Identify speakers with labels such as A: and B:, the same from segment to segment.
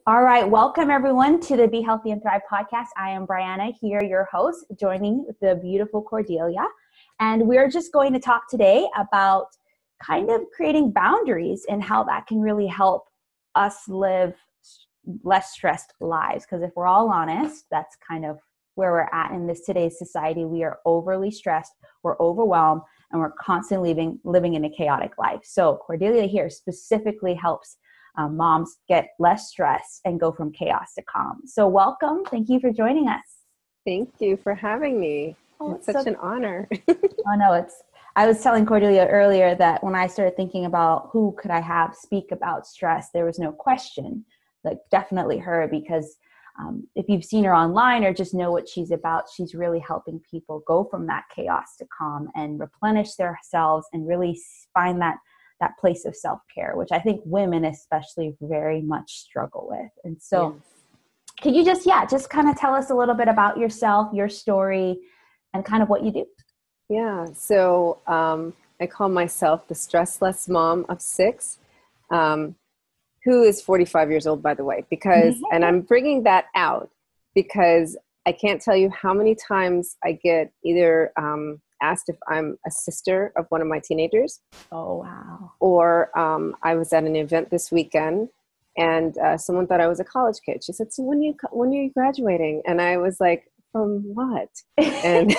A: All right, welcome everyone to the Be Healthy and Thrive podcast. I am Brianna here, your host, joining the beautiful Cordelia. And we're just going to talk today about kind of creating boundaries and how that can really help us live less stressed lives. Because if we're all honest, that's kind of where we're at in this today's society. We are overly stressed, we're overwhelmed, and we're constantly living in a chaotic life. So Cordelia here specifically helps moms get less stress and go from chaos to calm. So welcome. Thank you for joining us.
B: Thank you for having me. It's such an honor.
A: Oh no, I was telling Cordelia earlier that when I started thinking about who could I have speak about stress, there was no question, like definitely her, because if you've seen her online or just know what she's about, she's really helping people go from that chaos to calm and replenish themselves and really find that place of self-care, which I think women especially very much struggle with. And so could you just kind of tell us a little bit about yourself, your story, and kind of what you do?
B: Yeah. So I call myself the stressless mom of six, who is 45 years old, by the way, and I'm bringing that out because I can't tell you how many times I get either asked if I'm a sister of one of my teenagers.
A: Oh, wow.
B: Or I was at an event this weekend and someone thought I was a college kid. She said, so when are you graduating? And I was like, from what? And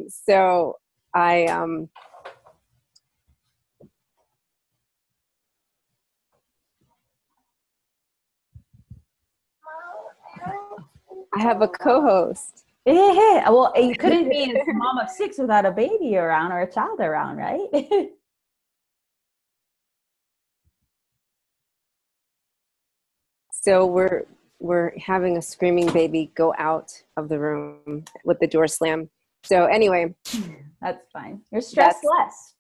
B: so I have a co-host.
A: Yeah. Well, you couldn't be a mom of six without a baby around or a child around, right?
B: So we're having a screaming baby go out of the room with the door slam. So anyway,
A: that's fine. You're stressed less.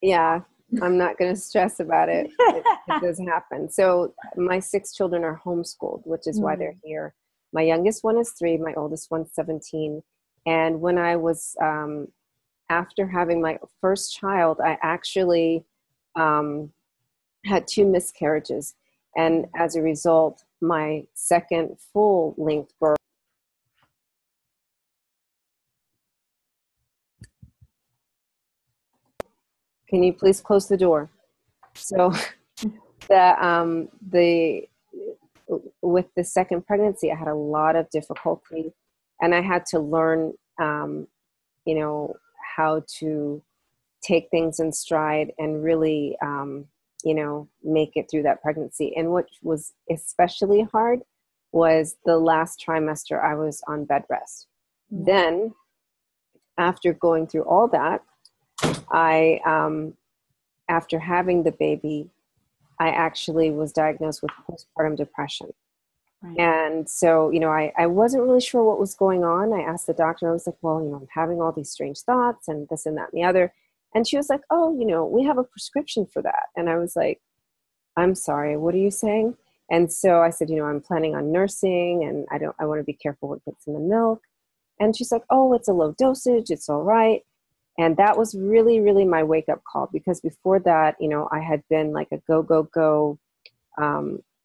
B: Yeah, I'm not going to stress about it. It does happen. So my 6 children are homeschooled, which is why they're here. My youngest one is 3. My oldest one's 17. And when I was, after having my first child, I actually had 2 miscarriages. And as a result, my second full-length birth. Can you please close the door? So with the second pregnancy, I had a lot of difficulty, and I had to learn, how to take things in stride and really, make it through that pregnancy. And what was especially hard was the last trimester I was on bed rest. Then, after going through all that, after having the baby, I actually was diagnosed with postpartum depression. Right. And so, I wasn't really sure what was going on. I asked the doctor, I was like, well, I'm having all these strange thoughts and this and that and the other. And she was like, oh, we have a prescription for that. And I was like, I'm sorry, what are you saying? And so I said, I'm planning on nursing and I want to be careful what gets in the milk. And she's like, oh, it's a low dosage. It's all right. And that was really, really my wake-up call, because before that, I had been like a go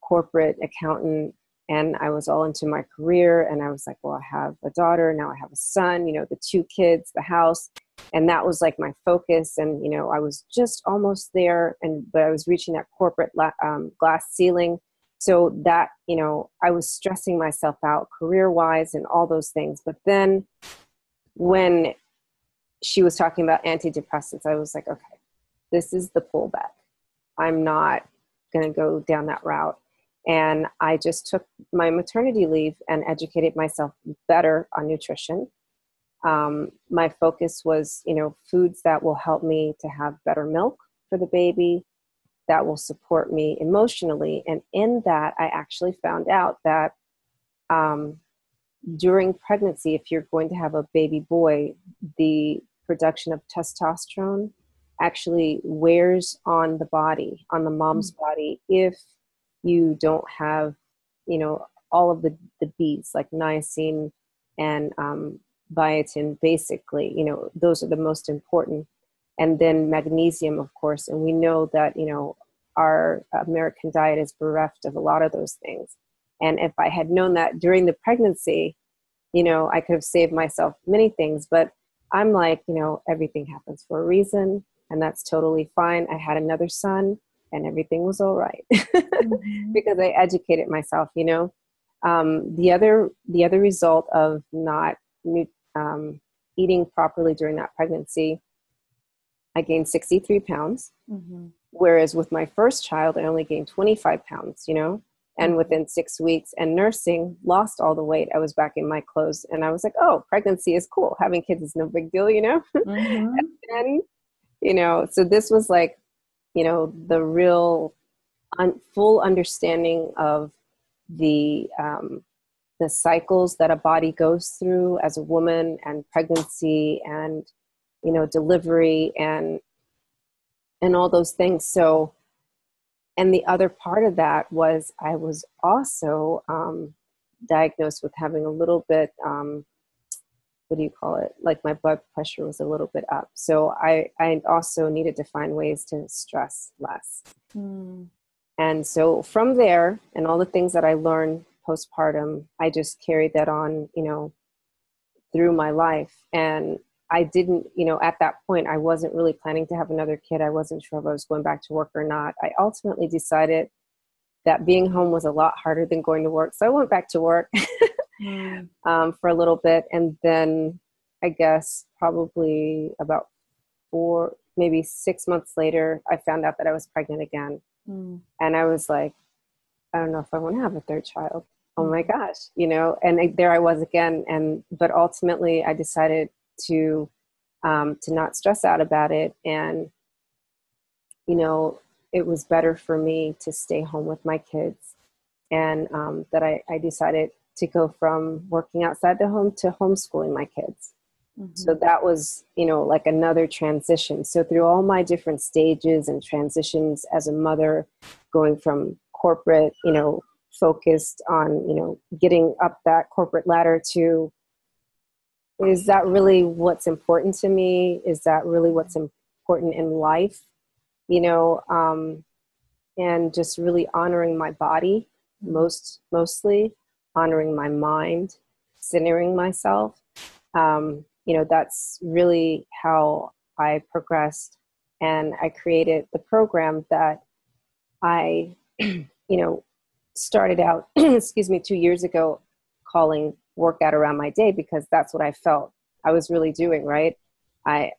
B: corporate accountant, and I was all into my career. And I was like, well, I have a daughter, now I have a son, the 2 kids, the house. And that was like my focus. And, I was just almost there, but I was reaching that corporate glass ceiling. So that, I was stressing myself out career-wise and all those things. But then when she was talking about antidepressants, I was like, okay, this is the pullback. I'm not going to go down that route. And I just took my maternity leave and educated myself better on nutrition. My focus was, foods that will help me to have better milk for the baby, that will support me emotionally. And in that, I actually found out that during pregnancy, if you're going to have a baby boy, the production of testosterone actually wears on the body, on the mom's body, if you don't have, all of the B's like niacin and biotin, basically, those are the most important. And then magnesium, of course. And we know that, our American diet is bereft of a lot of those things. And if I had known that during the pregnancy, you know, I could have saved myself many things. But I'm like, you know, everything happens for a reason, and that's totally fine. I had another son and everything was all right because I educated myself, you know. The other result of not eating properly during that pregnancy, I gained 63 pounds. Whereas with my first child, I only gained 25 pounds, you know, and within 6 weeks and nursing, lost all the weight. I was back in my clothes and I was like, oh, pregnancy is cool. Having kids is no big deal, you know? And then, you know, so this was like, you know, the real full understanding of the cycles that a body goes through as a woman, and pregnancy, and, you know, delivery, and all those things. So, and the other part of that was I was also diagnosed with having a little bit, what do you call it? Like my blood pressure was a little bit up. So I also needed to find ways to stress less. And so from there, and all the things that I learned postpartum, I just carried that on, you know, through my life. And I didn't, you know, at that point, I wasn't really planning to have another kid. I wasn't sure if I was going back to work or not. I ultimately decided that being home was a lot harder than going to work. So I went back to work for a little bit. And then I guess probably about 4, maybe 6 months later, I found out that I was pregnant again. And I was like, I don't know if I want to have a third child. Oh my gosh, you know, and there I was again. But ultimately I decided to not stress out about it. And, you know, it was better for me to stay home with my kids. And that I decided to go from working outside the home to homeschooling my kids. So that was, you know, like another transition. So through all my different stages and transitions as a mother, going from corporate, you know, focused on, you know, getting up that corporate ladder to, is that really what's important to me? Is that really what's important in life? You know, and just really honoring my body, mostly honoring my mind, centering myself. You know, that's really how I progressed. And I created the program that I, you know, started out, 2 years ago, calling Workout Around My Day, because that's what I felt I was really doing, right?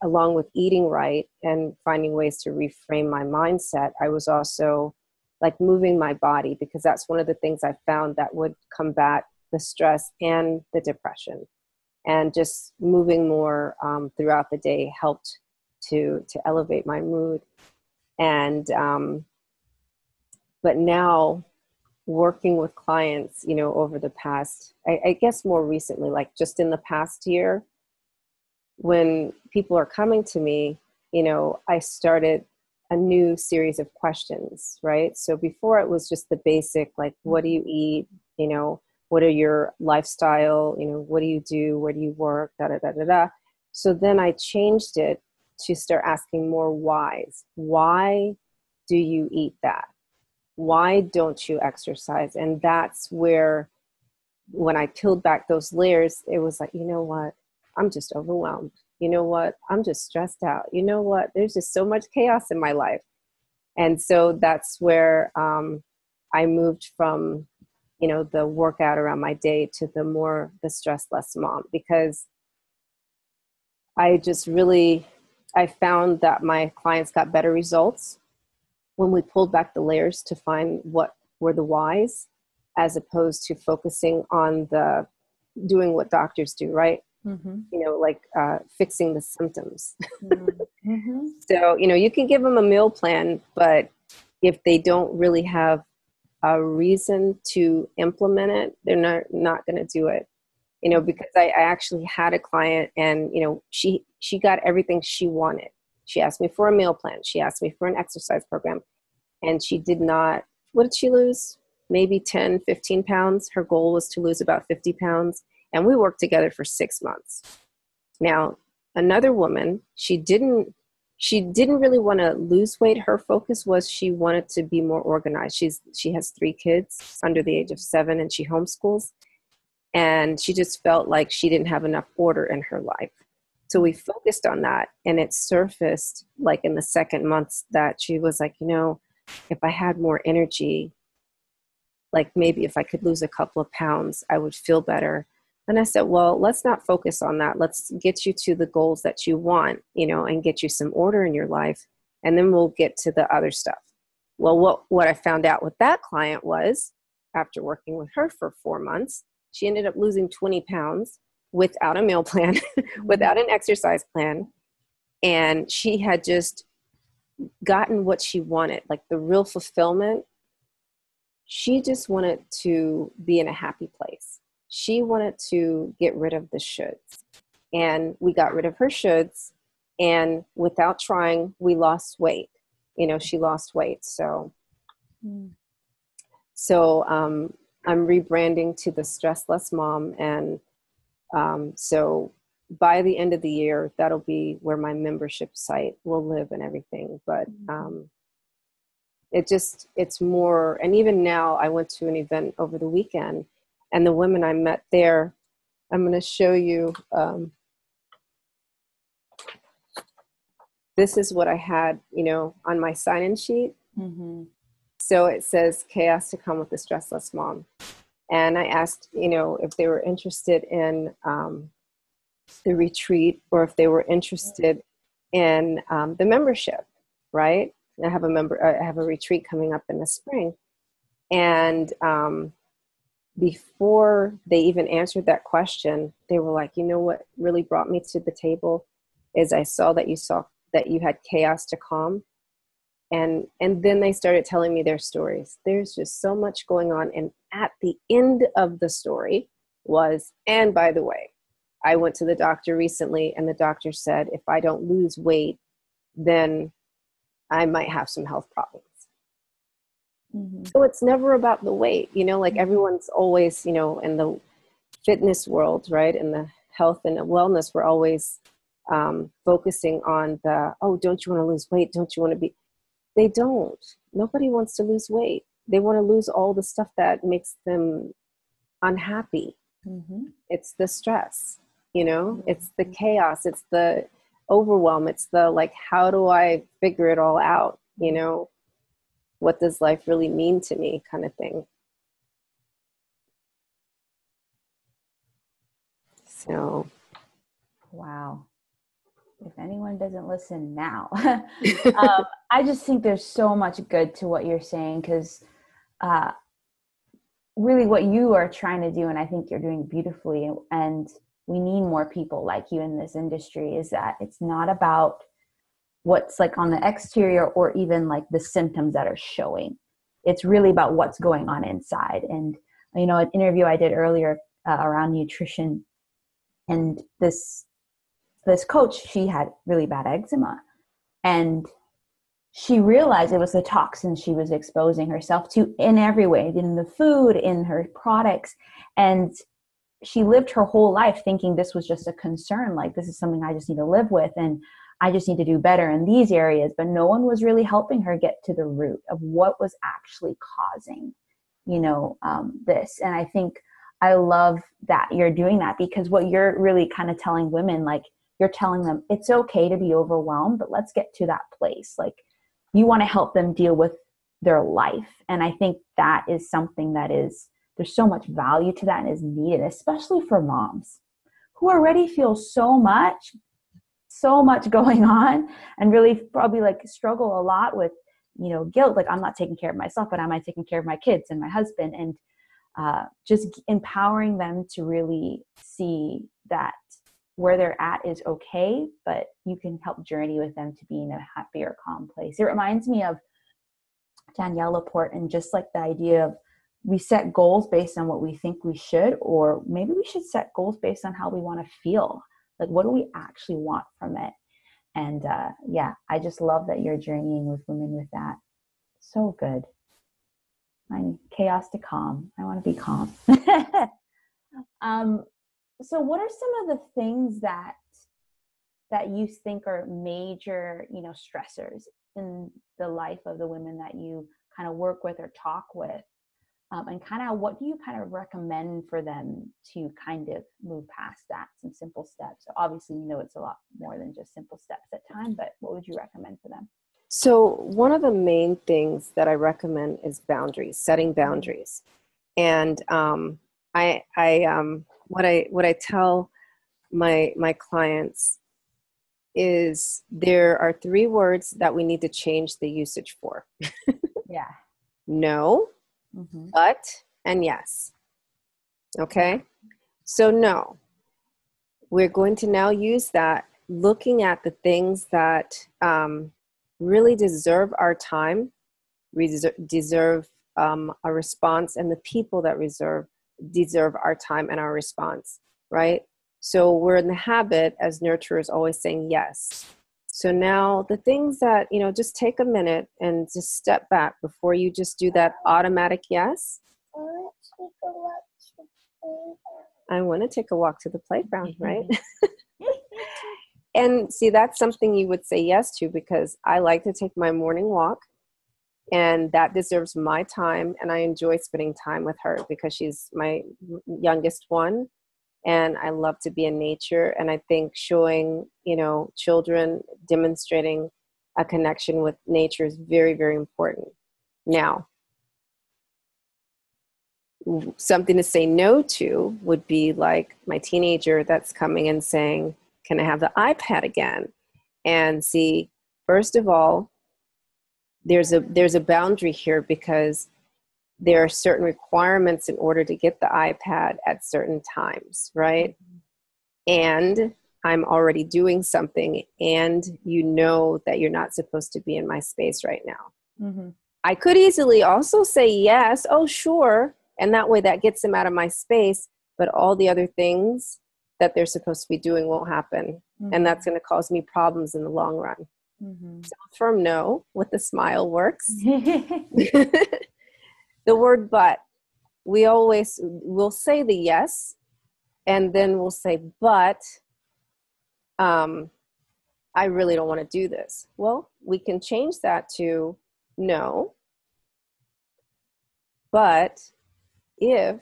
B: Along with eating right and finding ways to reframe my mindset, I was also like moving my body, because that's one of the things I found that would combat the stress and the depression. And just moving more throughout the day helped to elevate my mood. And but now, working with clients, you know, over the past, I guess more recently, like just in the past year, when people are coming to me, you know, I started a new series of questions, right? So before it was just the basic, like, what do you eat? You know, what are your lifestyle? You know, what do you do? Where do you work? Da, da, da, da, da. So then I changed it to start asking more whys. Why do you eat that? Why don't you exercise? And that's where, when I peeled back those layers, it was like, you know what? I'm just overwhelmed. You know what? I'm just stressed out. You know what? There's just so much chaos in my life. And so that's where I moved from, you know, the Workout Around My Day to the stress less mom, because I found that my clients got better results when we pulled back the layers to find what were the whys, as opposed to focusing on doing what doctors do, right? You know, like fixing the symptoms. So, you know, you can give them a meal plan, but if they don't really have a reason to implement it, they're not going to do it. You know, because I actually had a client, and, you know, she got everything she wanted. She asked me for a meal plan. She asked me for an exercise program, and she did not. What did she lose? Maybe 10, 15 pounds. Her goal was to lose about 50 pounds. And we worked together for 6 months. Now, another woman, she didn't she didn't really want to lose weight. Her focus was she wanted to be more organized. She has 3 kids under the age of 7, and she homeschools. And she just felt like she didn't have enough order in her life. So we focused on that, and it surfaced like in the second month that she was like, if I had more energy, like maybe if I could lose a couple of pounds, I would feel better. And I said, well, let's not focus on that. Let's get you to the goals that you want, and get you some order in your life. And then we'll get to the other stuff. Well, what I found out with that client was, after working with her for 4 months, she ended up losing 20 pounds without a meal plan, without an exercise plan. And she had just gotten what she wanted, like the real fulfillment. She just wanted to be in a happy place. She wanted to get rid of the shoulds. And we got rid of her shoulds. And without trying, we lost weight. She lost weight. So I'm rebranding to the Stress Less Mom. And so by the end of the year, that'll be where my membership site will live and everything. But it's more, and even now I went to an event over the weekend, and the women I met there, I'm going to show you, this is what I had, on my sign-in sheet. Mm-hmm. So it says chaos to come with the Stress Less Mom. And I asked, if they were interested in the retreat, or if they were interested in the membership, right? I have a retreat coming up in the spring. And before they even answered that question, they were like, what really brought me to the table is I saw that you had chaos to calm. And then they started telling me their stories. There's just so much going on. And at the end of the story was, and by the way, I went to the doctor recently, and the doctor said, if I don't lose weight, then I might have some health problems. Mm-hmm. So it's never about the weight, like everyone's always, in the fitness world, right? In the health and wellness, we're always focusing on don't you want to lose weight? Don't you want to be? They don't. Nobody wants to lose weight. They want to lose all the stuff that makes them unhappy. Mm-hmm. It's the stress, mm-hmm. It's the chaos. It's the overwhelm. It's the, like, how do I figure it all out? What does life really mean to me kind of thing. So.
A: Wow. If anyone doesn't listen now, I just think there's so much good to what you're saying, because really what you are trying to do, and I think you're doing beautifully, and we need more people like you in this industry, is that it's not about what's like on the exterior or even like the symptoms that are showing. It's really about what's going on inside. And, an interview I did earlier around nutrition, and this coach, she had really bad eczema, and she realized it was the toxins she was exposing herself to in every way, in the food, in her products. And she lived her whole life thinking this was just a concern. Like, this is something I just need to live with, and I just need to do better in these areas. But no one was really helping her get to the root of what was actually causing, this. And I think I love that you're doing that, because what you're really kind of telling women, like, you're telling them it's okay to be overwhelmed, but let's get to that place. Like, you want to help them deal with their life. And I think that is something that there's so much value to that and is needed, especially for moms who already feel so much going on, and really probably like struggle a lot with, guilt. Like, I'm not taking care of myself, but am I taking care of my kids and my husband? And just empowering them to really see that where they're at is okay, but you can help journey with them to be in a happier, calm place. It reminds me of Danielle Laporte, and just like the idea of, we set goals based on what we think we should, or maybe we should set goals based on how we want to feel. Like, what do we actually want from it? And I just love that you're journeying with women with that. So good. I'm chaos to calm. I want to be calm. So what are some of the things that that you think are major, stressors in the life of the women that you kind of work with or talk with? And kind of what do you kind of recommend for them to kind of move past that? Some simple steps. So obviously, it's a lot more than just simple steps at time, but what would you recommend for them?
B: So one of the main things that I recommend is boundaries, setting boundaries. And what I tell my clients is there are 3 words that we need to change the usage for.
A: Yeah.
B: No, but, and yes. Okay. So no, we're going to now use that looking at the things that really deserve our time, deserve a response, and the people that deserve our time and our response, right? So we're in the habit as nurturers always saying yes. So now the things that, just take a minute and just step back before you just do that automatic yes. I want to take a walk to the playground, right? And see, that's something you would say yes to, because I like to take my morning walk, and that deserves my time. And I enjoy spending time with her because she's my youngest one. And I love to be in nature. And I think showing, children demonstrating a connection with nature is very, very important. Now, something to say no to would be like my teenager that's coming and saying, can I have the iPad again? And see, first of all, there's a boundary here, because there are certain requirements in order to get the iPad at certain times, right? And I'm already doing something, and that you're not supposed to be in my space right now. I could easily also say yes, oh, sure. And that way that gets them out of my space, but all the other things that they're supposed to be doing won't happen. And that's going to cause me problems in the long run. So a firm no with a smile works. The word but, we'll say the yes, and then we'll say, but I really don't want to do this. Well, we can change that to no, but if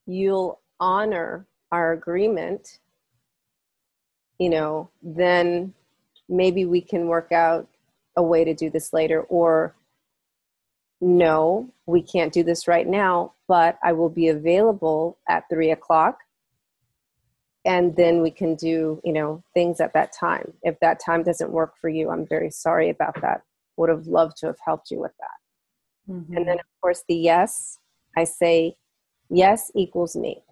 B: you'll honor our agreement, then maybe we can work out a way to do this later. Or no, we can't do this right now, but I will be available at 3:00. And then we can do, things at that time. If that time doesn't work for you, I'm very sorry about that. Would have loved to have helped you with that. And then, of course, the yes, I say, yes equals me.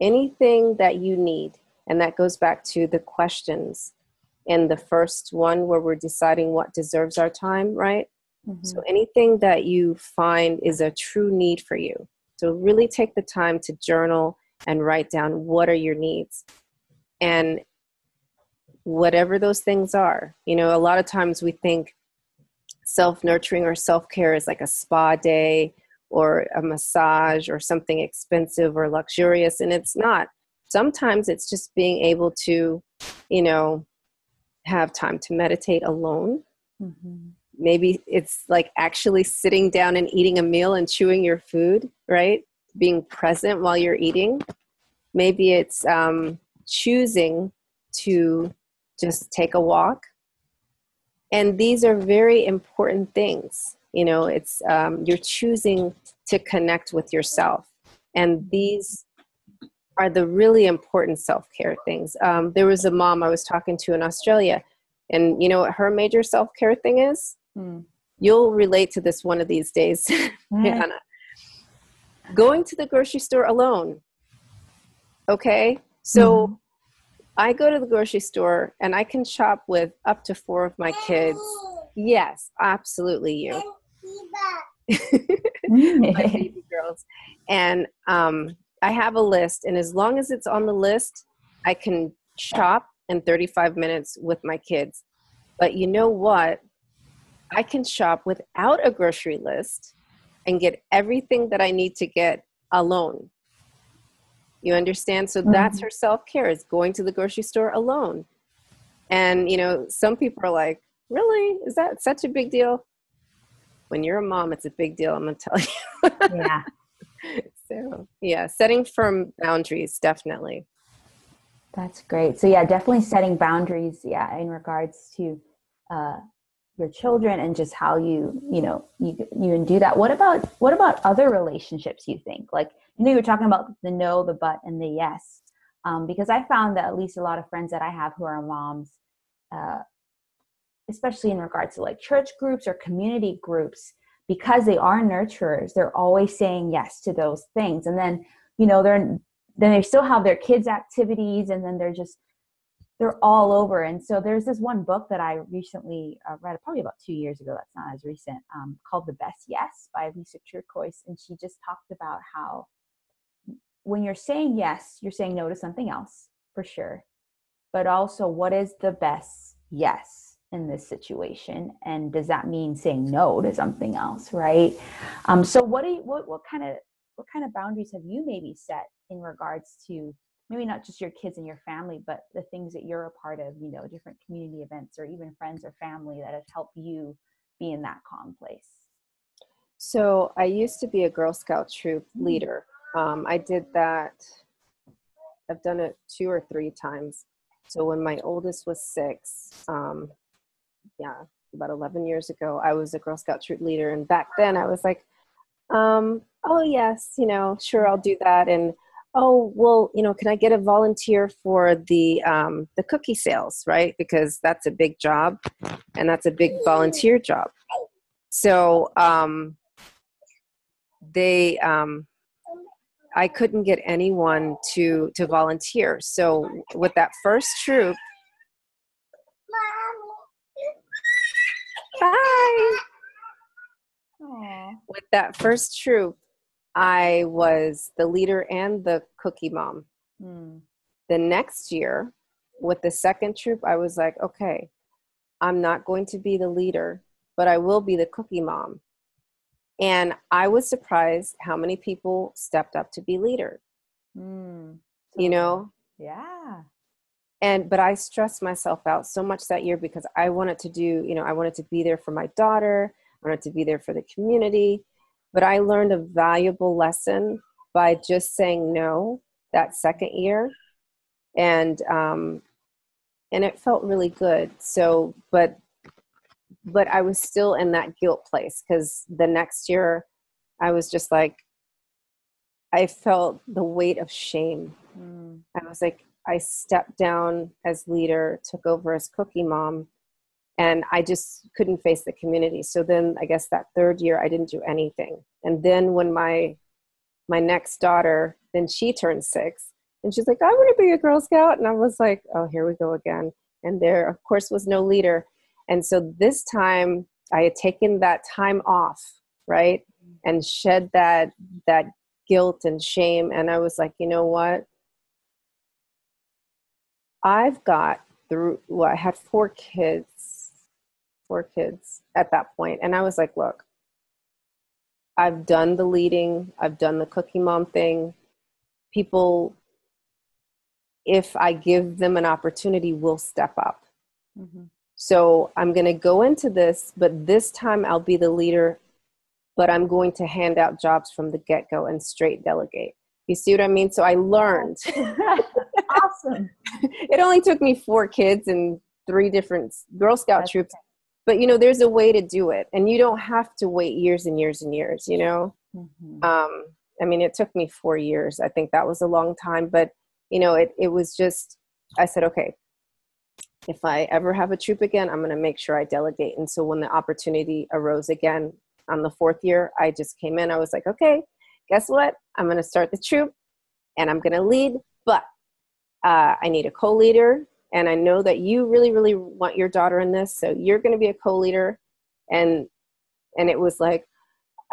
B: Anything that you need. And that goes back to the questions in the first one where we're deciding what deserves our time, right? So anything that you find is a true need for you. So really take the time to journal and write down what are your needs. And whatever those things are, a lot of times we think self-nurturing or self-care is like a spa day or a massage or something expensive or luxurious, and it's not. Sometimes it's just being able to, have time to meditate alone. Maybe it's like actually sitting down and eating a meal and chewing your food, right? Being present while you're eating. Maybe it's choosing to just take a walk. And these are very important things. It's you're choosing to connect with yourself. And these are the really important self-care things. There was a mom I was talking to in Australia, and you know what her major self-care thing is? You'll relate to this one of these days, Hannah. Going to the grocery store alone. Okay? So I go to the grocery store and I can shop with up to 4 of my kids. Yes, absolutely you. My baby girls. And I have a list, and as long as it's on the list, I can shop in 35 minutes with my kids. But you know what? I can shop without a grocery list and get everything that I need to get alone. You understand? So that's her self-care, is going to the grocery store alone. And, some people are like, really? Is that such a big deal? When you're a mom, it's a big deal, I'm going to tell you.
A: Yeah.
B: So, yeah, setting firm boundaries, definitely.
A: That's great. So yeah, definitely setting boundaries, yeah, in regards to your children and just how you do that. What about other relationships, you think? Like, you were talking about the no, the but, and the yes. Because I found that at least a lot of friends that I have who are moms, especially in regards to like church groups or community groups, because they are nurturers, they're always saying yes to those things. And then, then they still have their kids' activities, and then they're all over. And so there's this one book that I recently read, probably about 2 years ago, that's not as recent, called The Best Yes by Lisa Turquoise. And she just talked about how when you're saying yes, you're saying no to something else, for sure. But also, what is the best yes in this situation? And does that mean saying no to something else, right? So what kind of boundaries have you maybe set in regards to maybe not just your kids and your family, but the things that you're a part of, different community events or even friends or family that have helped you be in that calm place?
B: So I used to be a Girl Scout troop leader. I did that. I've done it 2 or 3 times. So when my oldest was 6, about 11 years ago, I was a Girl Scout troop leader. And back then I was like, oh yes, sure, I'll do that. And, oh, well, can I get a volunteer for the cookie sales, right? Because that's a big job and that's a big volunteer job. So, I couldn't get anyone to volunteer. So with that first troop, bye. Aww. With that first troop, I was the leader and the cookie mom. The next year, with the second troop, I was like, okay, I'm not going to be the leader, but I will be the cookie mom. And I was surprised how many people stepped up to be leader.
A: Yeah.
B: But I stressed myself out so much that year because I wanted to I wanted to be there for my daughter. I wanted to be there for the community. But I learned a valuable lesson by just saying no that second year. And it felt really good. So, but I was still in that guilt place because the next year I was just like, I felt the weight of shame. I was like, I stepped down as leader, took over as cookie mom, and I just couldn't face the community. So then I guess that third year I didn't do anything. And then when my next daughter, then she turned 6 and she's like, I want to be a Girl Scout. And I was like, oh, here we go again. And there, of course, was no leader. And so this time I had taken that time off, right? And shed that guilt and shame. And I was like, you know what? I've got I had 4 kids at that point. And I was like, look, I've done the leading. I've done the cookie mom thing. People, if I give them an opportunity, will step up. So I'm going to go into this, but this time I'll be the leader, but I'm going to hand out jobs from the get-go and straight delegate. You see what I mean? So I learned.
A: Awesome.
B: It only took me 4 kids and 3 different Girl Scout troops. But, there's a way to do it. And you don't have to wait years and years and years, I mean, it took me 4 years. I think that was a long time. But, it was just, I said, okay, if I ever have a troop again, I'm going to make sure I delegate. And so when the opportunity arose again on the 4th year, I just came in. I was like, okay, guess what? I'm going to start the troop and I'm going to lead. But I need a co-leader. And I know that you really, really want your daughter in this. So you're going to be a co-leader. And it was like,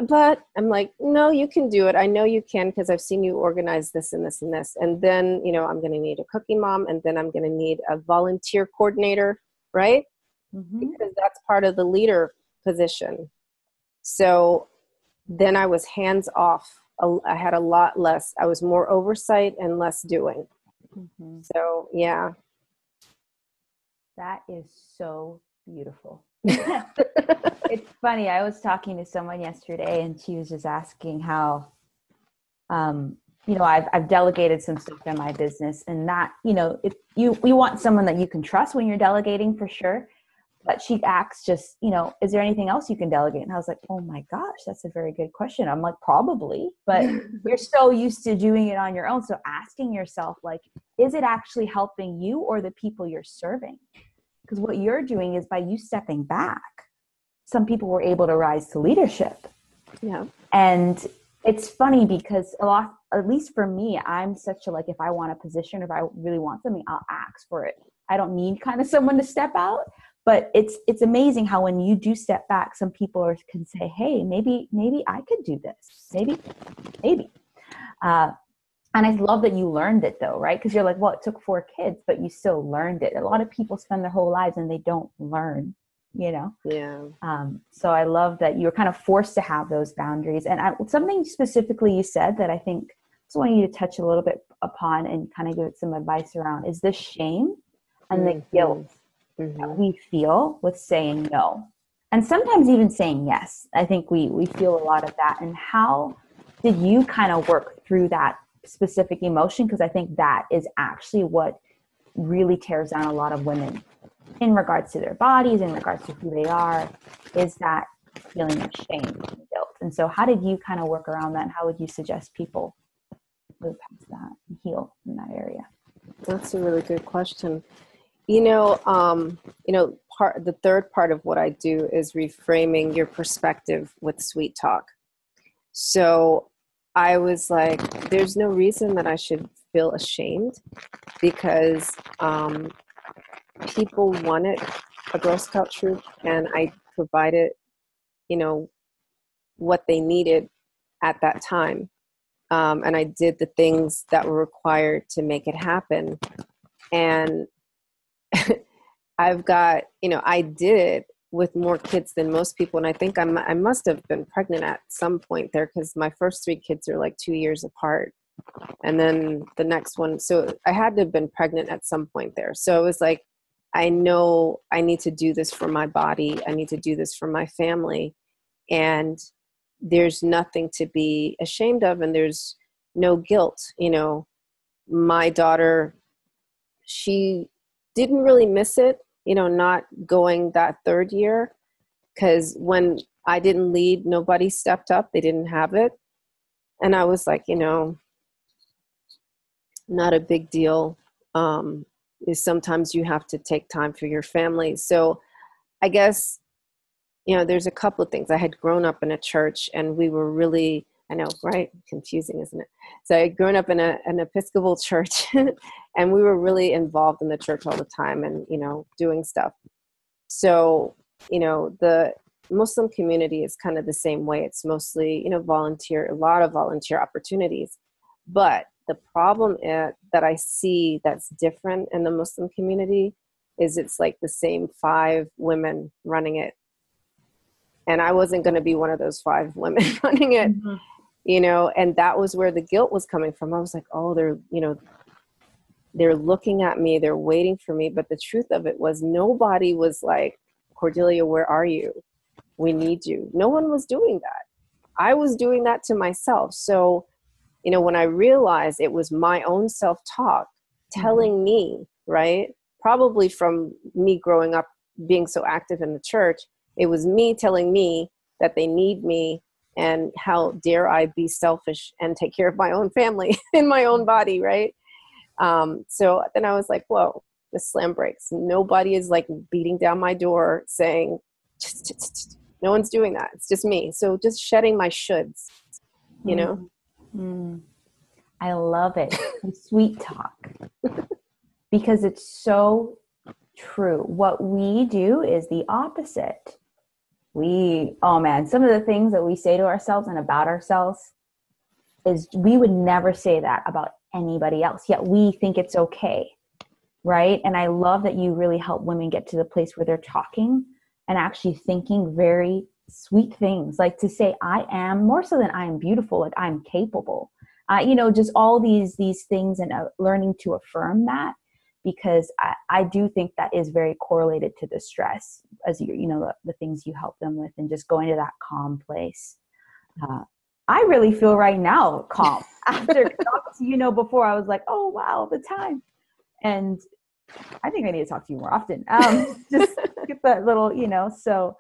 B: but I'm like, no, you can do it. I know you can because I've seen you organize this and this and this. And then, I'm going to need a cookie mom. And then I'm going to need a volunteer coordinator, right? Because that's part of the leader position. So then I was hands off. I had a lot less. I was more oversight and less doing. So, yeah.
A: That is so beautiful. It's funny. I was talking to someone yesterday and she was just asking how, I've delegated some stuff in my business, and that, if you want someone that you can trust when you're delegating, for sure. But she asks just, is there anything else you can delegate? And I was like, oh my gosh, that's a very good question. I'm like, probably, but you're so used to doing it on your own. So asking yourself, like, is it actually helping you or the people you're serving? Because what you're doing is by you stepping back, some people were able to rise to leadership.
B: Yeah.
A: And it's funny because at least for me, I'm such a, like, if I want a position, if I really want something, I'll ask for it. I don't need kind of someone to step out. But it's amazing how when you do step back, some people can say, hey, maybe I could do this. Maybe. And I love that you learned it though, right? Because you're like, well, it took 4 kids, but you still learned it. A lot of people spend their whole lives and they don't learn,
B: Yeah.
A: So I love that you're kind of forced to have those boundaries. And something specifically you said that I think I just want you to touch a little bit upon and kind of give it some advice around is the shame and the guilt that we feel with saying no. And sometimes even saying yes. I think we feel a lot of that. And how did you kind of work through that specific emotion? Because I think that is actually what really tears down a lot of women in regards to their bodies, in regards to who they are, is that feeling of shame and guilt. And so how did you kind of work around that? And how would you suggest people move past that and heal in that area?
B: That's a really good question. The third part of what I do is reframing your perspective with sweet talk. So I was like, there's no reason that I should feel ashamed because people wanted a Girl Scout troop and I provided, what they needed at that time. And I did the things that were required to make it happen. And I've got, I did it with more kids than most people. And I think I must have been pregnant at some point there because my first 3 kids are like 2 years apart. And then the next one, so I had to have been pregnant at some point there. So it was like, I know I need to do this for my body. I need to do this for my family. And there's nothing to be ashamed of. And there's no guilt. My daughter, she didn't really miss it, not going that 3rd year, because when I didn't lead, nobody stepped up. They didn't have it. And I was like, not a big deal. Is sometimes you have to take time for your family. So I guess, there's a couple of things. I had grown up in a church and we were really, I know, right? Confusing, isn't it? So I had grown up in an Episcopal church and we were really involved in the church all the time and, doing stuff. So, the Muslim community is kind of the same way. It's mostly, volunteer, a lot of volunteer opportunities. But the problem that I see that's different in the Muslim community is it's like the same 5 women running it. And I wasn't going to be one of those 5 women running it, and that was where the guilt was coming from. I was like, oh, they're looking at me, they're waiting for me. But the truth of it was nobody was like, Cordelia, where are you? We need you. No one was doing that. I was doing that to myself. So, when I realized it was my own self-talk telling me, right, probably from me growing up being so active in the church, it was me telling me that they need me and how dare I be selfish and take care of my own family in my own body, right? So then I was like, whoa, the slam breaks. Nobody is like beating down my door saying, no one's doing that. It's just me. So just shedding my shoulds,
A: I love it. Sweet talk. Because it's so true. What we do is the opposite. Some of the things that we say to ourselves and about ourselves is we would never say that about anybody else, yet we think it's okay, right? And I love that you really help women get to the place where they're talking and actually thinking very sweet things, like to say, I am, more so than I am beautiful, like I'm capable. Just all these things and learning to affirm that. because I do think that is very correlated to the stress, as the things you help them with, and just going to that calm place. I really feel right now calm after talking to before I was like, oh wow, the time. And I think I need to talk to you more often. Just get that little, so,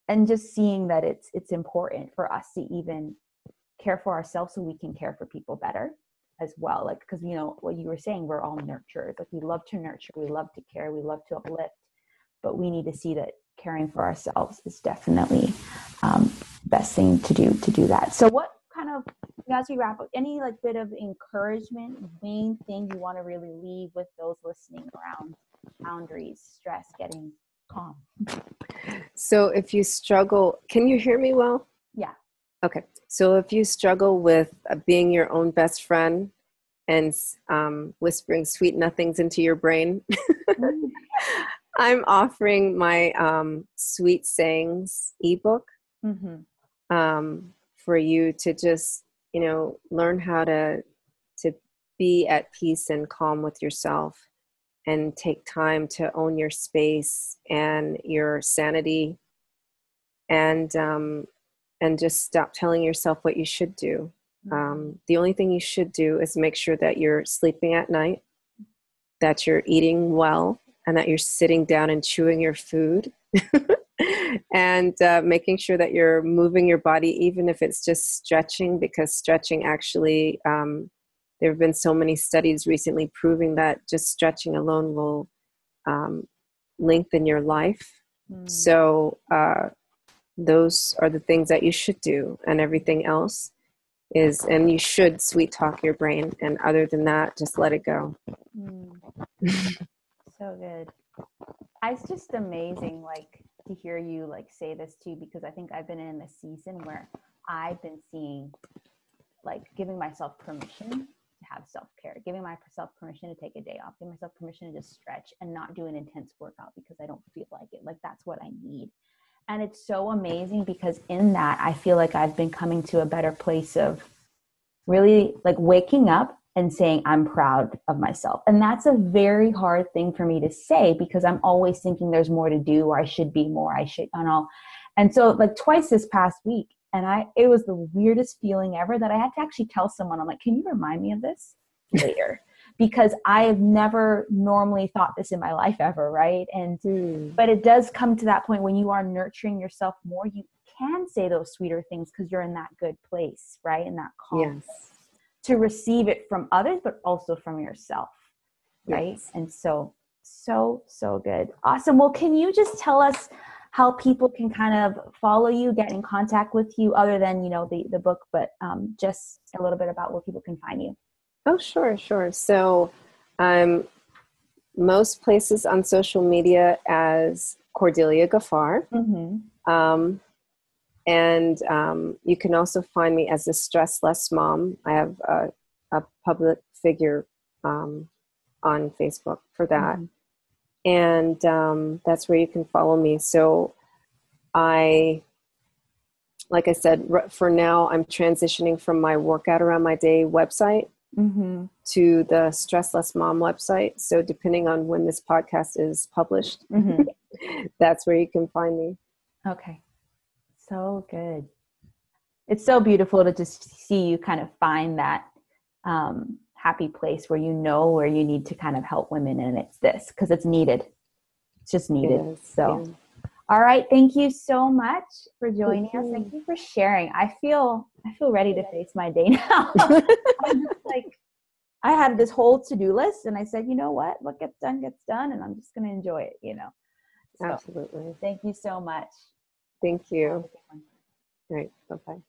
A: and just seeing that it's important for us to even care for ourselves so we can care for people better as well. Like, because, what you were saying, we're all nurturers. Like, we love to nurture, we love to care, we love to uplift, but we need to see that caring for ourselves is definitely best thing to do that. So what kind of, as we wrap up, any like bit of encouragement, main thing you want to really leave with those listening around boundaries, stress, getting calm?
B: So if you struggle, can you hear me well?
A: Yeah.
B: Okay. So if you struggle with being your own best friend and whispering sweet nothings into your brain, I'm offering my Sweet Sayings ebook for you to just, learn how to be at peace and calm with yourself, and take time to own your space and your sanity, and just stop telling yourself what you should do. The only thing you should do is make sure that you're sleeping at night, that you're eating well, and that you're sitting down and chewing your food, and making sure that you're moving your body, even if it's just stretching, because stretching actually, there have been so many studies recently proving that just stretching alone will lengthen your life. So those are the things that you should do, and everything else is, and you should sweet talk your brain, and other than that, just let it go.
A: So good. It's just amazing, like, to hear you like say this too, because I think I've been in a season where I've been seeing, like, giving myself permission to have self-care, giving myself permission to take a day off, giving myself permission to just stretch and not do an intense workout because I don't feel like it. Like, that's what I need. And it's so amazing because in that, I feel like I've been coming to a better place of really like waking up and saying, I'm proud of myself. And that's a very hard thing for me to say because I'm always thinking there's more to do, or I should be more, I should, and all. And so like twice this past week, and it was the weirdest feeling ever that I had to actually tell someone, I'm like, can you remind me of this later? Because I have never normally thought this in my life ever, right? And but it does come to that point when you are nurturing yourself more, you can say those sweeter things because you're in that good place, right? In that calm place, to receive it from others, but also from yourself, right? Yes. And so good. Awesome. Well, can you just tell us how people can kind of follow you, get in contact with you, other than, the book, but just a little bit about where people can find you?
B: Oh, sure. So most places on social media as Cordelia Ghaffar. And you can also find me as the Stress Less Mom. I have a public figure on Facebook for that. And that's where you can follow me. So like I said, for now, I'm transitioning from my Workout Around My Day website to the Stress Less Mom website. So depending on when this podcast is published, that's where you can find me.
A: Okay. So good. It's so beautiful to just see you kind of find that happy place where where you need to kind of help women. And it's this, because it's needed. It's just needed. All right. Thank you so much for joining us. Thank you for sharing. I feel ready to face my day now. I'm just like, I had this whole to-do list and I said, you know what gets done, and I'm just going to enjoy it, So,
B: absolutely.
A: Thank you so much.
B: Thank you. All right. Bye-bye.